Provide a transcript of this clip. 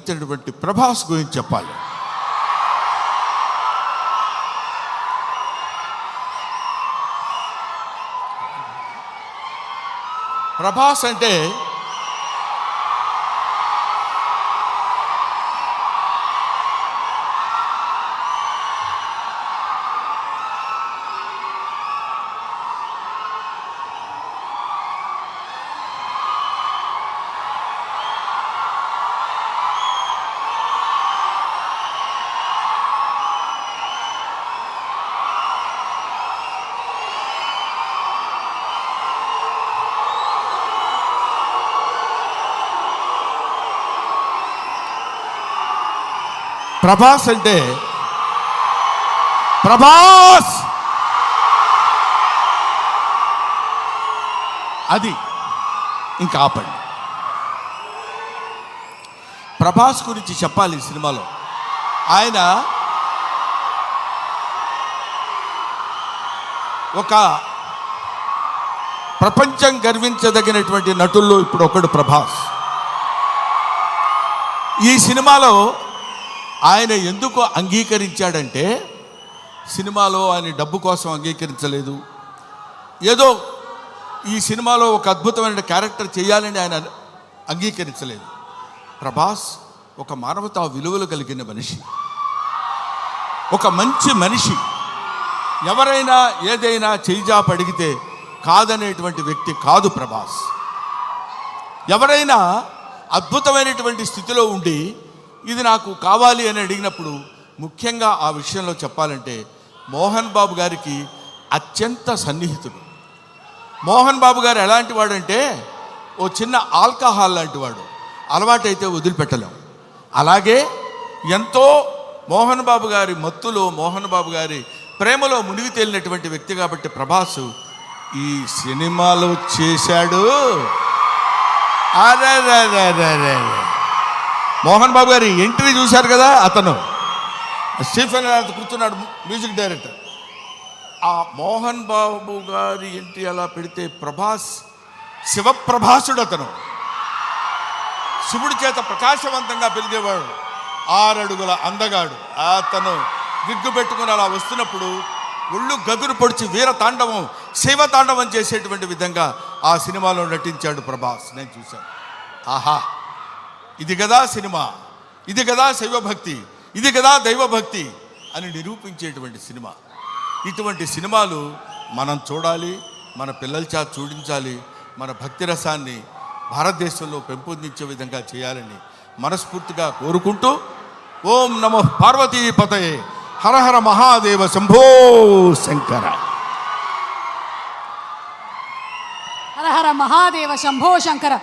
నటించినటువంటి ప్రభాస్ గురించి చెప్పాలి. ప్రభాస్ అంటే ప్రభాస్ అది ఇంకా ఆపండి. ప్రభాస్ గురించి చెప్పాలి. ఈ సినిమాలో ఆయన ఒక ప్రపంచం గర్వించదగినటువంటి నటుల్లో ఇప్పుడు ఒకడు ప్రభాస్. ఈ సినిమాలో ఆయన ఎందుకు అంగీకరించాడంటే, సినిమాలో ఆయన డబ్బు కోసం అంగీకరించలేదు. ఏదో ఈ సినిమాలో ఒక అద్భుతమైన క్యారెక్టర్ చేయాలని ఆయన అంగీకరించలేదు. ప్రభాస్ ఒక మానవతా విలువలు కలిగిన మనిషి, ఒక మంచి మనిషి. ఎవరైనా ఏదైనా చేయిజాప అడిగితే కాదనేటువంటి వ్యక్తి కాదు ప్రభాస్. ఎవరైనా అద్భుతమైనటువంటి స్థితిలో ఉండి ఇది నాకు కావాలి అని అడిగినప్పుడు, ముఖ్యంగా ఆ విషయంలో చెప్పాలంటే మోహన్ బాబు గారికి అత్యంత సన్నిహితుడు. మోహన్ బాబు గారు ఎలాంటి వాడంటే, ఓ చిన్న ఆల్కహాల్ లాంటి వాడు, అలవాటైతే వదిలిపెట్టలేం. అలాగే ఎంతో మోహన్ బాబు గారి మత్తులో, మోహన్ బాబు గారి ప్రేమలో మునిగి తేలినటువంటి వ్యక్తి కాబట్టి ప్రభాస్ ఈ సినిమాలో చేశాడు. అరే మోహన్ బాబు గారి ఎంట్రీ చూశారు కదా, అతను స్టీఫెన్ కూర్చున్నాడు, మ్యూజిక్ డైరెక్టర్. ఆ మోహన్ బాబు గారి ఎంట్రీ అలా పెడితే ప్రభాస్ శివప్రభాసుడు. అతను శివుడి చేత ప్రకాశవంతంగా పెరిగేవాడు, 6 అడుగుల అందగాడు. అతను విగ్గు పెట్టుకుని అలా వస్తున్నప్పుడు ఒళ్ళు గగురు పొడిచి వీర తాండవం, శివ తాండవం చేసేటువంటి విధంగా ఆ సినిమాలో నటించాడు ప్రభాస్. నేను చూశాను. ఆహా, ఇది కదా సినిమా, ఇది కదా శైవభక్తి, ఇది కదా దైవభక్తి అని నిరూపించేటువంటి సినిమా. ఇటువంటి సినిమాలు మనం చూడాలి, మన పిల్లల చేత చూడించాలి. మన భక్తి రసాన్ని భారతదేశంలో పెంపొందించే విధంగా చేయాలని మనస్ఫూర్తిగా కోరుకుంటూ, ఓం నమో పార్వతీపతయే, హర హర మహాదేవ, శంభో శంకర. హర హర మహాదేవ, శంభో శంకర.